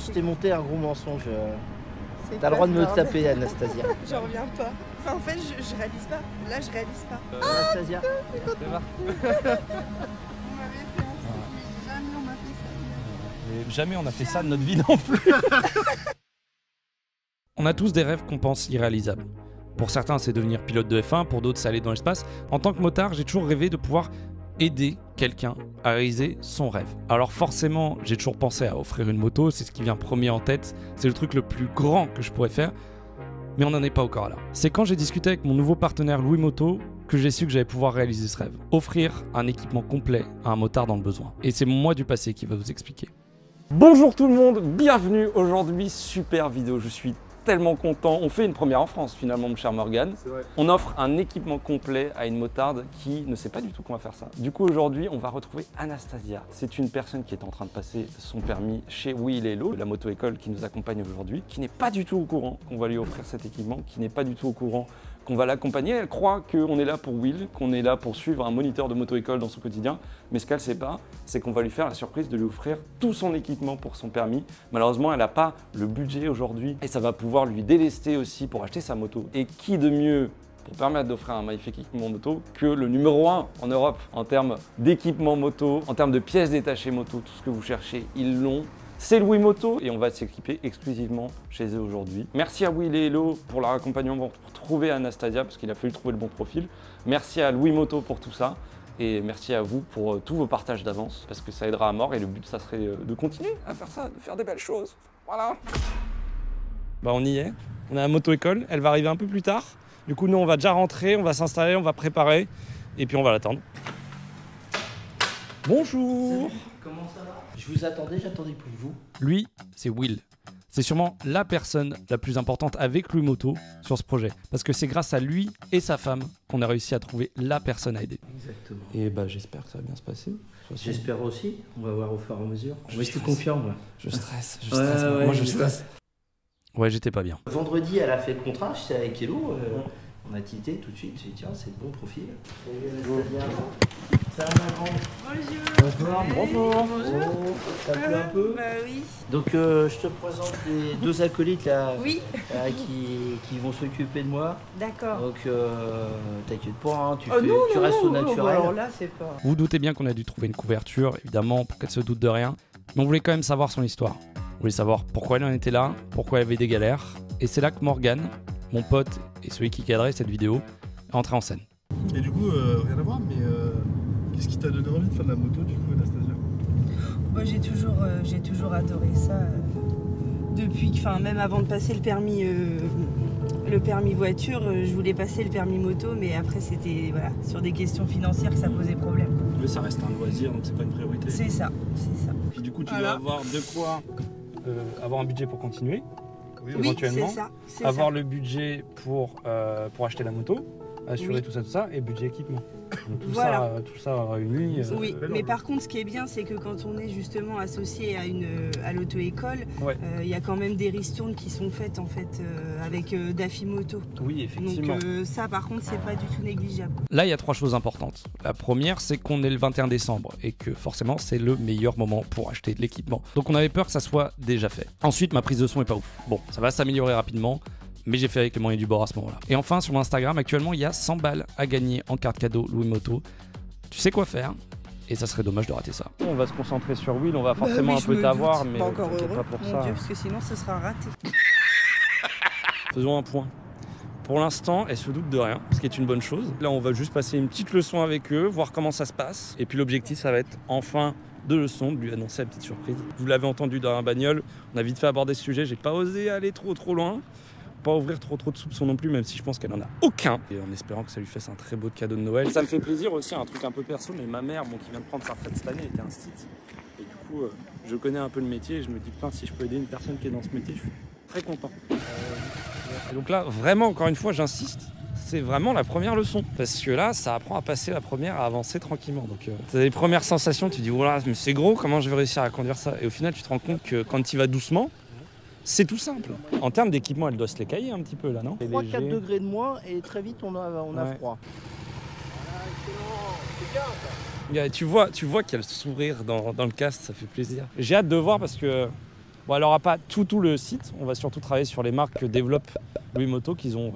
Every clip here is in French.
je t'ai monté un gros mensonge. T'as le droit de me taper, Anastasia. J'en reviens pas. Enfin, en fait, je réalise pas. Là, je réalise pas. Anastasia. Ça va. On m'avait fait un truc, mais jamais on m'a fait ça. Mais jamais on a fait ça de notre vie non plus. On a tous des rêves qu'on pense irréalisables. Pour certains, c'est devenir pilote de F1, pour d'autres, c'est aller dans l'espace. En tant que motard, j'ai toujours rêvé de pouvoir aider quelqu'un à réaliser son rêve. Alors forcément, j'ai toujours pensé à offrir une moto, c'est ce qui vient premier en tête, c'est le truc le plus grand que je pourrais faire, mais on n'en est pas encore là. C'est quand j'ai discuté avec mon nouveau partenaire Louis Moto que j'ai su que j'allais pouvoir réaliser ce rêve. Offrir un équipement complet à un motard dans le besoin. Et c'est mon moi du passé qui va vous expliquer. Bonjour tout le monde, bienvenue aujourd'hui, super vidéo, je suis tellement content. On fait une première en France finalement, mon cher Morgan. On offre un équipement complet à une motarde qui ne sait pas du tout qu'on va faire ça. Du coup aujourd'hui on va retrouver Anastasia. C'est une personne qui est en train de passer son permis chez Will et Hello, la moto-école qui nous accompagne aujourd'hui, qui n'est pas du tout au courant qu'on va lui offrir cet équipement, qui n'est pas du tout au courant qu'on va l'accompagner. Elle croit qu'on est là pour Will, qu'on est là pour suivre un moniteur de moto-école dans son quotidien. Mais ce qu'elle ne sait pas, c'est qu'on va lui faire la surprise de lui offrir tout son équipement pour son permis. Malheureusement, elle n'a pas le budget aujourd'hui et ça va pouvoir lui délester aussi pour acheter sa moto. Et qui de mieux pour permettre d'offrir un magnifique équipement moto que le numéro 1 en Europe en termes d'équipement moto, en termes de pièces détachées moto, tout ce que vous cherchez, ils l'ont. C'est Louis Moto et on va s'équiper exclusivement chez eux aujourd'hui. Merci à Will et Hello pour leur accompagnement pour trouver Anastasia parce qu'il a fallu trouver le bon profil. Merci à Louis Moto pour tout ça et merci à vous pour tous vos partages d'avance parce que ça aidera à mort et le but ça serait de continuer à faire ça, de faire des belles choses. Voilà. Bah on y est, on a la moto-école, elle va arriver un peu plus tard. Du coup nous on va déjà rentrer, on va s'installer, on va préparer et puis on va l'attendre. Bonjour. Salut, comment ça va? Je vous attendais, j'attendais pour vous. Lui, c'est Will. C'est sûrement la personne la plus importante avec Louis Moto sur ce projet. Parce que c'est grâce à lui et sa femme qu'on a réussi à trouver la personne à aider. Exactement. Et bah j'espère que ça va bien se passer. J'espère aussi, on va voir au fur et à mesure. Je suis confiant, moi. Je stresse, Ouais, moi je stresse. Ouais, j'étais pas bien. Vendredi, elle a fait le contrat, j'étais avec Hello. On a tilté tout de suite, j'ai dit tiens, c'est le bon profil. Ça va ma grande? Bonjour. Bonjour. T'as plu un peu? Bah oui. Donc je te présente les deux acolytes là, Oui. qui vont s'occuper de moi. D'accord. Donc t'inquiète pas, hein, tu Non, restes au non, naturel. alors là, c'est pas. Vous vous doutez bien qu'on a dû trouver une couverture, évidemment, pour qu'elle se doute de rien. Mais on voulait quand même savoir son histoire. On voulait savoir pourquoi elle en était là, pourquoi elle avait des galères. Et c'est là que Morgan, mon pote et celui qui cadrait cette vidéo, est entré en scène. Et du coup, rien à voir, mais qu'est-ce qui t'a donné envie de faire de la moto du coup, Anastasia? Moi, j'ai toujours adoré ça. Depuis, enfin, même avant de passer le permis voiture, je voulais passer le permis moto, mais après, c'était voilà, sur des questions financières que ça posait problème. Mais ça reste un loisir, donc c'est pas une priorité. C'est ça, c'est ça. Puis du coup, tu Voilà. dois avoir de quoi avoir un budget pour continuer. Oui, Oui, éventuellement, c'est ça. C'est avoir ça. le budget pour acheter la moto, assurer Oui. tout ça, et budget équipement. Donc, Voilà. tout ça réuni. Oui, mais par contre, ce qui est bien, c'est que quand on est justement associé à l'auto-école, Ouais. il y a quand même des ristournes qui sont faites en fait avec Daffy Moto. Oui, effectivement. Donc ça, par contre, c'est pas du tout négligeable. Là, il y a 3 choses importantes. La première, c'est qu'on est le 21 décembre et que forcément, c'est le meilleur moment pour acheter de l'équipement. Donc, on avait peur que ça soit déjà fait. Ensuite, ma prise de son est pas ouf. Bon, ça va s'améliorer rapidement, mais j'ai fait avec les moyens du bord à ce moment-là. Et enfin, sur mon Instagram, actuellement, il y a 100 balles à gagner en carte cadeau Louis Moto. Tu sais quoi faire et ça serait dommage de rater ça. On va se concentrer sur Will, on va forcément oui, un je peu me t'avoir, doute. mais pas encore t'inquiète heureux, pas pour mon ça. Dieu, parce que sinon, ce sera raté. Faisons un point. Pour l'instant, elle se doute de rien, ce qui est une bonne chose. Là, on va juste passer une petite leçon avec eux, voir comment ça se passe. Et puis l'objectif, ça va être enfin de leçon, de lui annoncer la petite surprise. Vous l'avez entendu dans la bagnole, on a vite fait aborder ce sujet. J'ai pas osé aller trop loin, pas ouvrir trop de soupçons non plus, même si je pense qu'elle en a aucun. Et en espérant que ça lui fasse un très beau cadeau de Noël. Ça me fait plaisir aussi, un truc un peu perso, mais ma mère, qui vient de prendre sa retraite cette année, était instite. Et du coup, je connais un peu le métier et je me dis, putain, si je peux aider une personne qui est dans ce métier, je suis très content. Et donc là, vraiment, encore une fois, j'insiste, c'est vraiment la première leçon. Parce que là, ça apprend à passer la première, à avancer tranquillement. Donc, tu as les premières sensations, tu dis, voilà, mais c'est gros, comment je vais réussir à conduire ça? Et au final, tu te rends compte que quand tu y vas doucement, c'est tout simple. En termes d'équipement, elle doit se les cailler un petit peu là, non? 3-4 degrés de moins et très vite on a Ouais. froid. Tu vois qu'il y a le sourire dans le casque, ça fait plaisir. J'ai hâte de voir parce que Bon, elle n'aura pas tout le site. On va surtout travailler sur les marques que développe Louis Moto, qu'ils ont,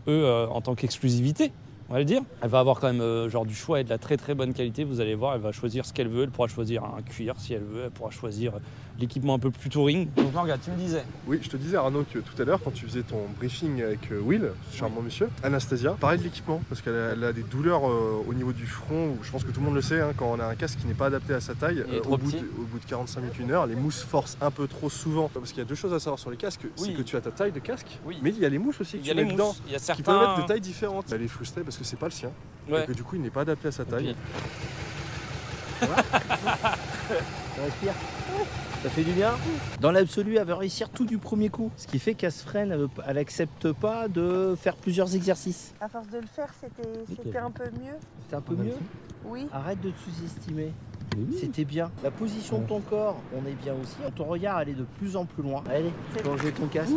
en tant qu'exclusivité. On va le dire. Elle va avoir quand même genre du choix et de la très très bonne qualité. Vous allez voir, elle va choisir ce qu'elle veut. Elle pourra choisir un cuir si elle veut. Elle pourra choisir l'équipement un peu plus touring. Donc là, regarde, tu me disais. Oui, je te disais Arnaud que tout à l'heure, quand tu faisais ton briefing avec Will, ce charmant monsieur, Anastasia, parlez de l'équipement, parce qu'elle a des douleurs au niveau du front, où je pense que tout le monde le sait, hein, quand on a un casque qui n'est pas adapté à sa taille, au bout de 45 minutes, 1 heure, les mousses forcent un peu trop souvent. Parce qu'il y a deux choses à savoir sur les casques, c'est que tu as ta taille de casque, mais il y a les mousses aussi que tu mets dedans, qui peuvent être de tailles différentes. Elle est frustrée parce que c'est pas le sien, et que du coup il n'est pas adapté à sa taille. Ça respire. Ça fait du bien. Dans l'absolu, elle va réussir tout du premier coup. Ce qui fait qu'elle se freine, elle n'accepte pas de faire plusieurs exercices. À force de le faire, c'était un peu mieux. C'était un peu mieux. Oui. Arrête de te sous-estimer. C'était bien. La position de ton corps, on est bien aussi. Ton regard, elle est de plus en plus loin. Allez, changer ton casque.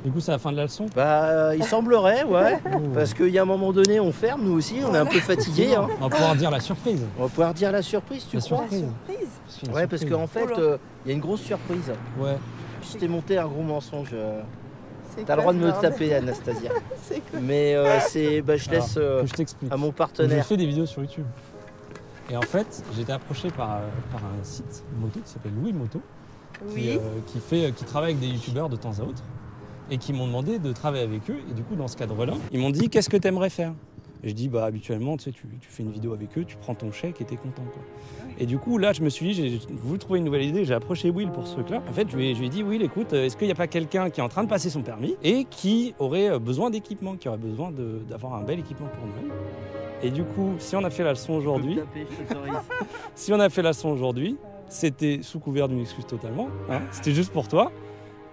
Du coup, c'est la fin de la leçon. Bah, il semblerait, ouais. Parce qu'il y a un moment donné, on ferme, nous aussi, on est un peu fatigués. Hein. On va pouvoir dire la surprise. On va pouvoir dire la surprise, tu crois? Surprise. Ouais, parce qu'en fait, il y a une grosse surprise. Ouais. Je t'ai monté un gros mensonge. T'as le droit de me taper, Anastasia. Mais je laisse je t'explique. à mon J'ai partenaire. fait des vidéos sur YouTube. Et en fait, j'ai été approché par un site moto qui s'appelle Louis Moto, qui travaille avec des youtubeurs de temps à autre et qui m'ont demandé de travailler avec eux. Et du coup, dans ce cadre-là, ils m'ont dit qu'est-ce que tu aimerais faire? Et je dis bah habituellement, tu sais, tu fais une vidéo avec eux, tu prends ton chèque et t'es content, quoi. Et du coup, là, je me suis dit, j'ai voulu trouver une nouvelle idée. J'ai approché Will pour ce truc-là. En fait, je lui ai dit, Will, écoute, est-ce qu'il n'y a pas quelqu'un qui est en train de passer son permis et qui aurait besoin d'équipement, qui aurait besoin d'avoir un bel équipement pour Noël? Et du coup, si on a fait la leçon aujourd'hui, c'était sous couvert d'une excuse totalement. Hein, c'était juste pour toi.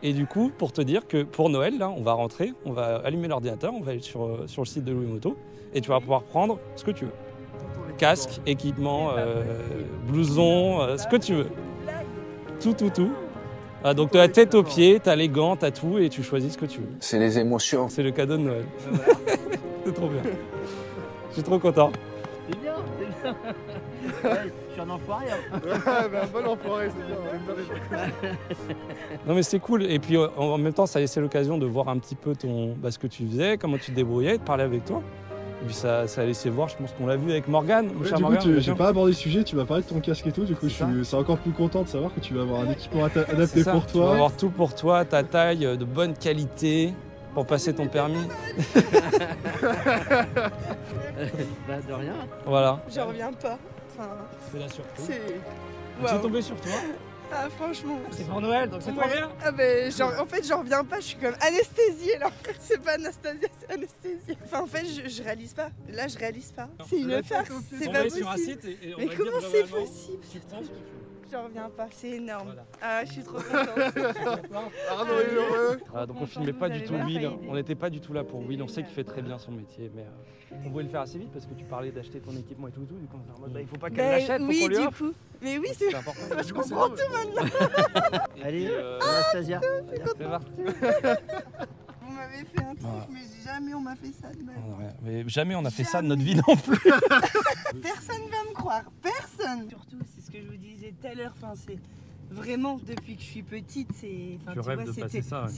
Et du coup, pour te dire que pour Noël, là, on va rentrer, on va allumer l'ordinateur, on va aller sur le site de Louis Moto et tu vas pouvoir prendre ce que tu veux. Casque, équipement, blouson, ce que tu veux. Tout. Ah, donc tu as la tête aux pieds, tu as les gants, tu as tout et tu choisis ce que tu veux. C'est les émotions. C'est le cadeau de Noël. C'est trop bien. Je suis trop content. C'est bien. Ouais, je suis un enfoiré. Hein. Un bon enfoiré, c'est bien. On aime bien les... Non mais c'est cool. Et puis en même temps, ça laissait l'occasion de voir un petit peu ce que tu faisais, comment tu te débrouillais, de parler avec toi. Et puis ça a laissé voir, je pense qu'on l'a vu avec Morgane. Ouais, du coup, j'ai pas abordé le sujet, tu m'as parlé de ton casque et tout, du coup c'est encore plus content de savoir que tu vas avoir un équipement adapté pour toi. Tu vas avoir tout pour toi, ta taille, de bonne qualité, pour passer ton permis. Bah de rien. Voilà. J'en reviens pas. Enfin, C'est la surprise. c'est... C'est tombé sur toi. Ah franchement. C'est pour Noël, donc c'est trop bien. Ah ben, en fait, j'en reviens pas, je suis comme anesthésiée là. C'est pas Anastasia, c'est anesthésiée. Enfin, en fait, je réalise pas. Là, je réalise pas. C'est une farce, c'est pas possible. Sur un site et on Mais va comment dire c'est vraiment, possible? tu prends ce que tu veux. J'en reviens pas, c'est énorme. Voilà. Ah, je suis trop contente. Arnaud est heureux. Ah, donc on filmait pas du tout Will, on n'était pas du tout là pour Will, on sait qu'il fait très bien son métier, mais on voulait le faire assez vite parce que tu parlais d'acheter ton équipement et tout, du coup on était en mode il faut pas qu'elle l'achète, faut qu'on lui offre. coup. Mais oui, c'est important. je comprends tout maintenant. Allez, Anastasia. C'est parti. Vous m'avez fait un truc, mais jamais on m'a fait ça de même. Mais jamais on a fait ça de notre vie non plus. Personne va me croire, personne. Surtout, c'est ce que je vous disais tout à l'heure, enfin, c'est vraiment depuis que je suis petite, c'est. Tu rêves de passer ça. Ouais.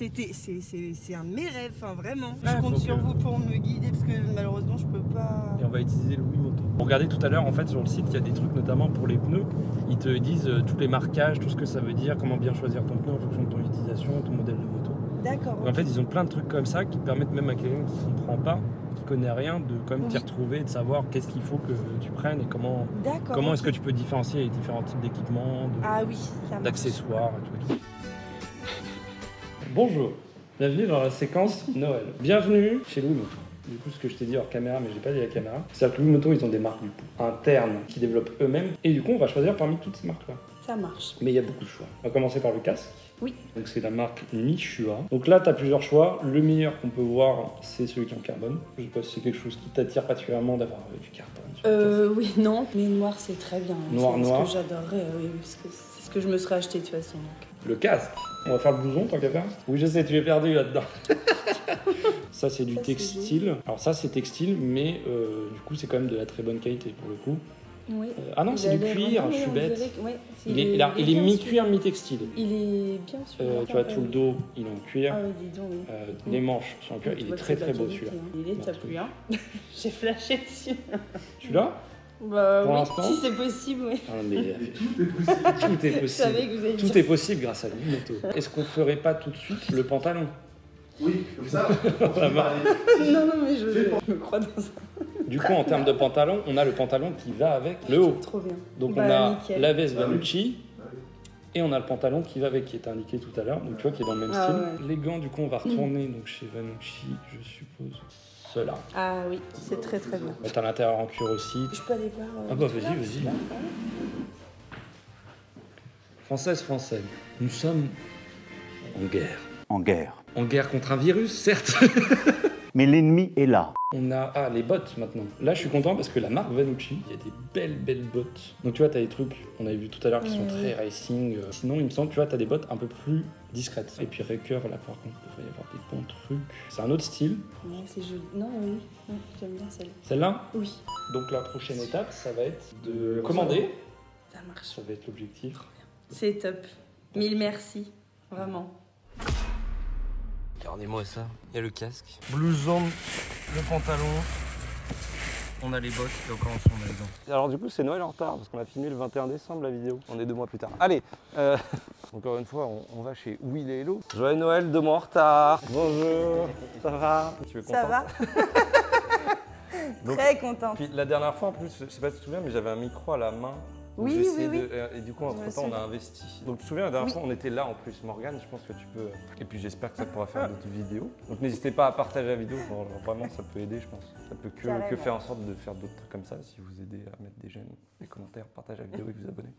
C'est un de mes rêves, enfin vraiment. Je compte sur vous pour me guider parce que malheureusement je peux pas. Et on va utiliser le Louis Moto. Regardez tout à l'heure en fait sur le site, il y a des trucs notamment pour les pneus. Ils te disent tous les marquages, tout ce que ça veut dire, comment bien choisir ton pneu en fonction de ton utilisation, ton modèle de moto. D'accord. En fait, ils ont plein de trucs comme ça qui permettent même à quelqu'un qui ne comprend pas, qui connaît rien, de quand même t'y retrouver, de savoir qu'est-ce qu'il faut que tu prennes et comment est-ce que tu peux différencier les différents types d'équipements, d'accessoires et tout. Bonjour, bienvenue dans la séquence Noël. Bienvenue chez Louis Moto. Du coup, ce que je t'ai dit hors caméra, mais j'ai pas dit à la caméra, c'est-à-dire que Louis Moto, ils ont des marques du coup internes qui développent eux-mêmes, et du coup, on va choisir parmi toutes ces marques-là. Ça marche. Mais il y a beaucoup de choix. On va commencer par le casque. Oui. Donc c'est la marque Nishua. Donc là, tu as plusieurs choix. Le meilleur qu'on peut voir, c'est celui qui est en carbone. Je sais pas si c'est quelque chose qui t'attire particulièrement d'avoir du carbone. Oui, non, mais noir c'est très bien. Noir. C'est ce que j'adorerais, oui, parce que c'est ce que je me serais acheté de toute façon. Donc. Le casque. On va faire le blouson, tant qu'à faire. Oui, je sais, tu es perdu là-dedans. Ça, c'est du textile. Alors ça, c'est textile, mais du coup, c'est quand même de la très bonne qualité pour le coup. Oui. Ah non, c'est du cuir, je suis bête. Il est mi-cuir, mi-textile. Il est bien sûr. Tu vois, tout le dos, il est en cuir. Ah oui, dis donc, oui. Les manches sont en cuir. Il est très très beau celui-là. Il est top, lui, hein. J'ai flashé dessus. Celui-là? Bah Pour oui, l'instant si c'est possible, oui. Ah, mais tout est Je savais possible. que vous alliez Tout dire est possible grâce à Wimoto. Est-ce qu'on ferait pas tout de suite le pantalon? Oui, comme ça. Non, non, mais je me crois dans ça. Du coup, en termes de pantalon, on a le pantalon qui va avec le haut. Trop bien. Donc Bah, on a nickel. la veste Vanucci et on a le pantalon qui va avec, qui est indiqué tout à l'heure. Donc tu vois, qui est dans le même Ah, style. Les gants, du coup, on va retourner donc chez Vanucci, je suppose. Ceux-là. Ah oui, c'est très très bien. Mettre à l'intérieur en cuir aussi. Je peux aller voir. Ah bah vas-y, vas-y. Française, nous sommes en guerre. En guerre. En guerre contre un virus, certes. Mais l'ennemi est là. On a les bottes maintenant. Là, je suis content parce que la marque Vanucci, il y a des belles bottes. Donc tu vois, t'as des trucs, on avait vu tout à l'heure, qui sont très racing. Sinon, il me semble, tu vois, t'as des bottes un peu plus discrètes. Et puis Raker, là, par contre, il devrait y avoir des bons trucs. C'est un autre style. Ouais, c'est joli. Non, oui, j'aime bien celle-là. Celle-là. Oui, Donc la prochaine étape, ça va être de commander. ça marche. Ça va être l'objectif. C'est top. Mille merci, vraiment. Regardez-moi ça. Il y a le casque. Blouson, le pantalon. On a les bottes et encore ensemble on a les dents. Alors du coup c'est Noël en retard parce qu'on a filmé le 21 décembre la vidéo. On est 2 mois plus tard. Allez, encore une fois on va chez Will et Hello. Joyeux Noël, 2 mois en retard. Bonjour, ça va? Tu es Ça contente? va. Donc, Très contente. Puis la dernière fois en plus, je sais pas si tu te souviens mais j'avais un micro à la main. Donc, Oui, j'ai essayé oui, et du coup Je entre me temps on a souviens. investi. Donc tu te souviens la dernière Oui. fois on était là en plus. Morgane, je pense que tu peux. Et puis j'espère que ça pourra faire d'autres vidéos. Donc n'hésitez pas à partager la vidéo, genre, vraiment ça peut aider je pense. Ça peut que Carrément. faire en sorte de faire d'autres trucs comme ça si vous aidez à mettre des j'aime, des commentaires, partager la vidéo et vous abonner.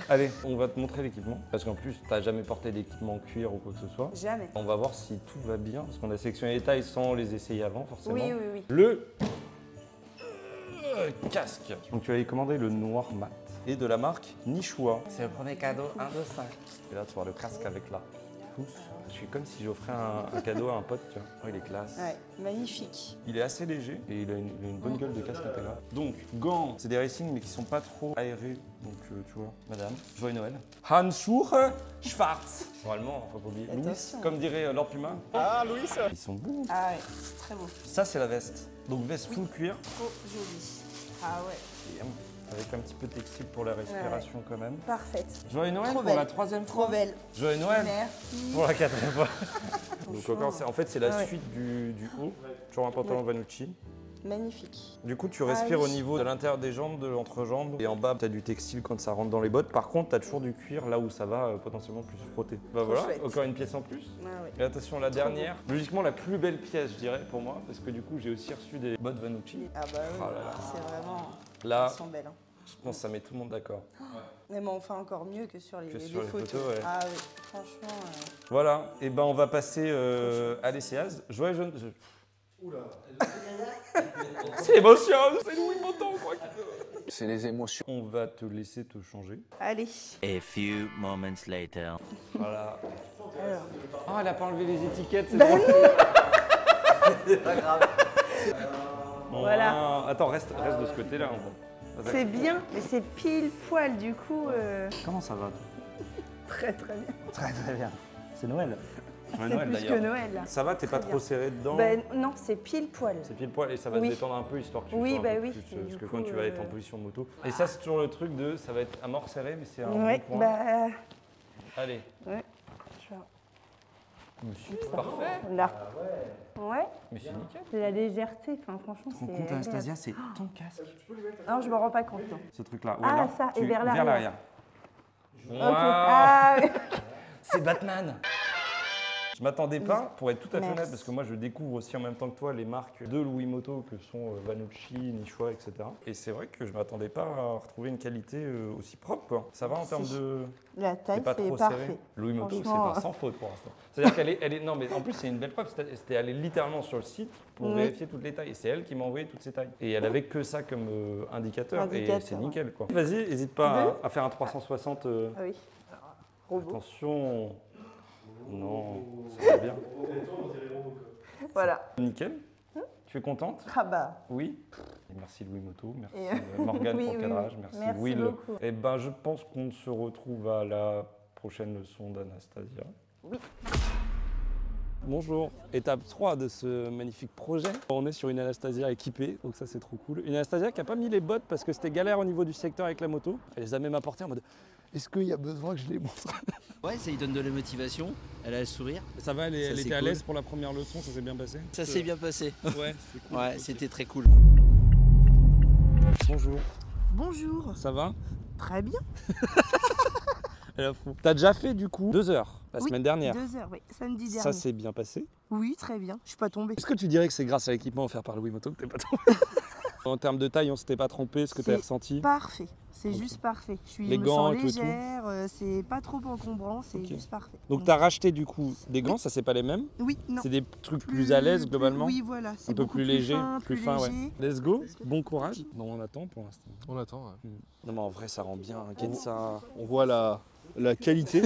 Allez, on va te montrer l'équipement. Parce qu'en plus t'as jamais porté d'équipement en cuir ou quoi que ce soit. Jamais. On va voir si tout va bien parce qu'on a sélectionné les tailles sans les essayer avant forcément. Oui, oui, oui. Le casque. Donc tu avais commandé le noir mat et de la marque Nishua. C'est le premier cadeau 1 de 5. Et là tu vois le casque avec la pouce. Je suis comme si j'offrais un cadeau à un pote, tu vois. Oh, il est classe. Ouais, magnifique. Il est assez léger et il a une bonne gueule de casque intégral. Donc, gants, c'est des racing mais qui sont pas trop aérés. Donc, tu vois, madame, joyeux Noël. Handschuhe Schwarz. Normalement, faut pas oublier. Louis, Attention. comme dirait Lord Puma. Ah, Louis. Ils sont beaux. Ah ouais, c'est très beau. Ça, c'est la veste. Donc, veste full cuir. Trop joli. Ah ouais, Et, avec un petit peu de textile pour la respiration quand même. parfaite. Joyeux Noël Trop pour belle. la 3e fois. Trop belle. Joyeux Noël Merci. pour la 4e fois. Donc Franchement, encore, en fait, c'est la ouais. suite du haut. Toujours un pantalon Vanucci. Magnifique. Du coup, tu respires oui. au niveau de l'intérieur des jambes, de l'entrejambe. Et en bas, tu as du textile quand ça rentre dans les bottes. Par contre, tu as toujours du cuir là où ça va potentiellement plus frotter. Bah voilà, chouette. encore une pièce en plus. Ah ouais. Et attention, la dernière, logiquement la plus belle pièce, je dirais, pour moi. Parce que du coup, j'ai aussi reçu des bottes Vanucci. Ah bah oui, Oh là là. c'est vraiment... Là, Elles sont belles. Hein. je pense que ça met tout le monde d'accord. Mais bon, enfin encore mieux que sur les, sur les photos. photos, ouais. Ah oui, franchement... Voilà, et ben on va passer à l'essayage. Joyeux jeune. Oula. C'est l'émotion, c'est Louis Moton, quoi. C'est les émotions. On va te laisser te changer. Allez. A few moments later. Voilà. Alors. Oh, elle a pas enlevé les étiquettes, c'est Bah drôle. C'est pas grave. Bon, Voilà. Attends, reste de ce côté-là. Vas-y. C'est bien, mais c'est pile poil du coup. Comment ça va? Très très bien. Très très bien. C'est Noël. C'est plus que Noël là. Ça va, t'es pas Très trop bien. serré dedans? Ben non, c'est pile poil. C'est pile poil et ça va Oui. se détendre un peu histoire que tu Oui, sois un bah peu oui. plus, Et parce du que coup, quand tu vas être en position moto. Et ça, c'est toujours le truc de, ça va être à mort serré, mais c'est un Ouais, bon point. bah. Allez. Ouais. Je vois. Monsieur, parfait. Là. Ouais, Mais c'est nickel. c'est la légèreté. Enfin, franchement, Tu te rends c'est. compte, agréable. Anastasia, c'est ton casque. Non, je me rends pas compte. Non. Ce truc-là. Ou Ah, alors, ça, et tu- vers l'arrière. Wow. Ok. Ah, oui. C'est Batman. Je m'attendais pas, pour être tout à fait Merci. honnête, parce que moi je découvre aussi en même temps que toi les marques de Louis Moto que sont Vanucci, Nishua, etc. Et c'est vrai que je m'attendais pas à retrouver une qualité aussi propre, quoi. Ça va en termes de... La taille, C'est pas c'est trop parfait. serré. Louis Moto, c'est Franchement, un sans faute pour l'instant. C'est-à-dire qu'elle est... Non, mais en plus, c'est une belle preuve. C'était allé littéralement sur le site pour Oui. vérifier toutes les tailles. Et c'est elle qui m'a envoyé toutes ces tailles. Et elle avait que ça comme indicateur. Et Indicateur, c'est ouais. nickel, quoi. Vas-y, n'hésite pas à faire un 360. Ah oui. Robot. Attention. Non, ça va bien. Voilà. Nickel. Tu es contente? Ah bah. Oui. Et merci Louis Moto, merci Et Morgane oui, pour le oui, cadrage, oui. merci, Merci Will. beaucoup. Et ben je pense qu'on se retrouve à la prochaine leçon d'Anastasia. Oui. Bonjour, étape 3 de ce magnifique projet. On est sur une Anastasia équipée, donc ça c'est trop cool. Une Anastasia qui n'a pas mis les bottes parce que c'était galère au niveau du secteur avec la moto. Elle les a même apportées en mode est-ce qu'il y a besoin que je les montre? Ouais, ça lui donne de la motivation, elle a le sourire. Ça va, elle Ça, était c'est à cool. l'aise pour la première leçon, ça s'est bien passé? Ça s'est bien passé. Ouais, c'est cool. Ouais, Ok. c'était très cool. Bonjour, Bonjour. ça va? Très bien. Elle a fou. T'as déjà fait du coup 2 heures la Oui, semaine dernière. 2 heures, oui, samedi dernier. Ça s'est bien passé. Oui, très bien. Je suis pas tombée. Est-ce que tu dirais que c'est grâce à l'équipement offert par Louis Moto que t'es pas tombé? En termes de taille, on s'était pas trompé, ce que tu as C'est ressenti? Parfait. C'est Ok. juste parfait. Je Les me gants sens et tout et tout légère, c'est pas trop encombrant, c'est Ok. juste parfait. Donc tu as racheté du coup des gants, ça c'est pas les mêmes? Oui, non. C'est des trucs plus à l'aise globalement? Oui, voilà. C'est Un peu beaucoup plus léger, fin, plus fin, ouais. léger. Let's go, bon courage. Non, on attend pour l'instant. On attend. Ouais. Non mais en vrai ça rend bien, Ken, ça... On voit la qualité.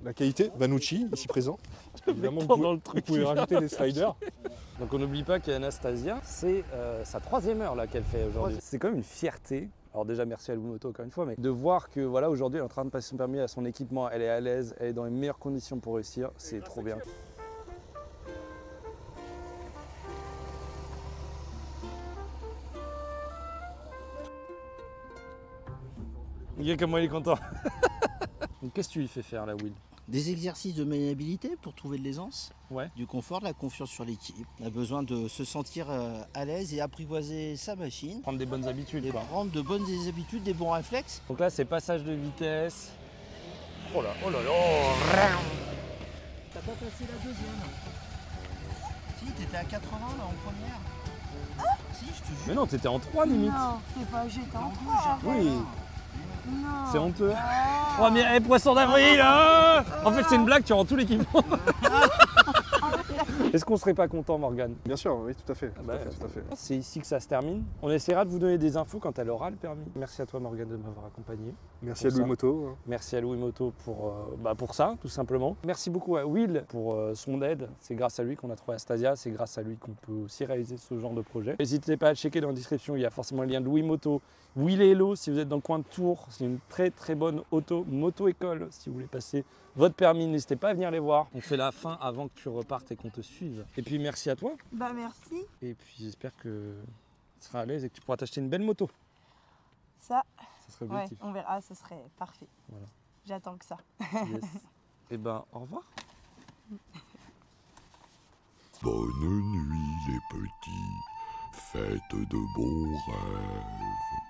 La qualité, Vanucci, ici présent. Évidemment, vous pouvez rajouter des sliders. Donc on n'oublie pas qu'Anastasia, c'est sa 3e heure là qu'elle fait aujourd'hui. C'est quand même une fierté. Alors déjà merci à Louis Moto encore une fois, mais de voir que voilà aujourd'hui elle est en train de passer son permis à son équipement, elle est à l'aise, elle est dans les meilleures conditions pour réussir, c'est trop bien. Regarde comment il est content. Donc qu'est-ce que tu lui fais faire là, Will? Des exercices de maniabilité pour trouver de l'aisance, Ouais. du confort, de la confiance sur l'équipe. On a besoin de se sentir à l'aise et apprivoiser sa machine. Prendre des bonnes habitudes Et quoi. prendre de bonnes habitudes, des bons réflexes. Donc là c'est passage de vitesse. Oh là, oh là là. T'as pas passé la deuxième. Si, t'étais à 80 là en première. Si, je te jure. Mais non, t'étais en 3 limite. Non, c'est pas, j'étais en rouge, trois. Oui. Non. C'est honteux. Oh mais hey, poisson d'avril hein. En fait c'est une blague, tu rends tout l'équipement. Est-ce qu'on serait pas content Morgane? Bien sûr, oui, tout à fait. Tout Bah, à fait, tout à fait. C'est ici que ça se termine. On essaiera de vous donner des infos quand elle aura le permis. Merci à toi Morgane de m'avoir accompagné. Merci Pour à Louis ça. Moto. Merci à Louis Moto pour ça, tout simplement. Merci beaucoup à Will pour son aide. C'est grâce à lui qu'on a trouvé Anastasia. C'est grâce à lui qu'on peut aussi réaliser ce genre de projet. N'hésitez pas à checker dans la description. Il y a forcément le lien de Louis Moto. Will et Hello, si vous êtes dans le coin de Tours, c'est une très très bonne moto-école. Si vous voulez passer votre permis, n'hésitez pas à venir les voir. On fait la fin avant que tu repartes et qu'on te suive. Et puis merci à toi. Bah merci. Et puis j'espère que tu seras à l'aise et que tu pourras t'acheter une belle moto. Ça, Ça serait ouais, l'objectif. on verra. Ah, ça serait parfait. Voilà. J'attends que ça. Yes. Et ben, au revoir. Bonne nuit les petits, faites de bons rêves.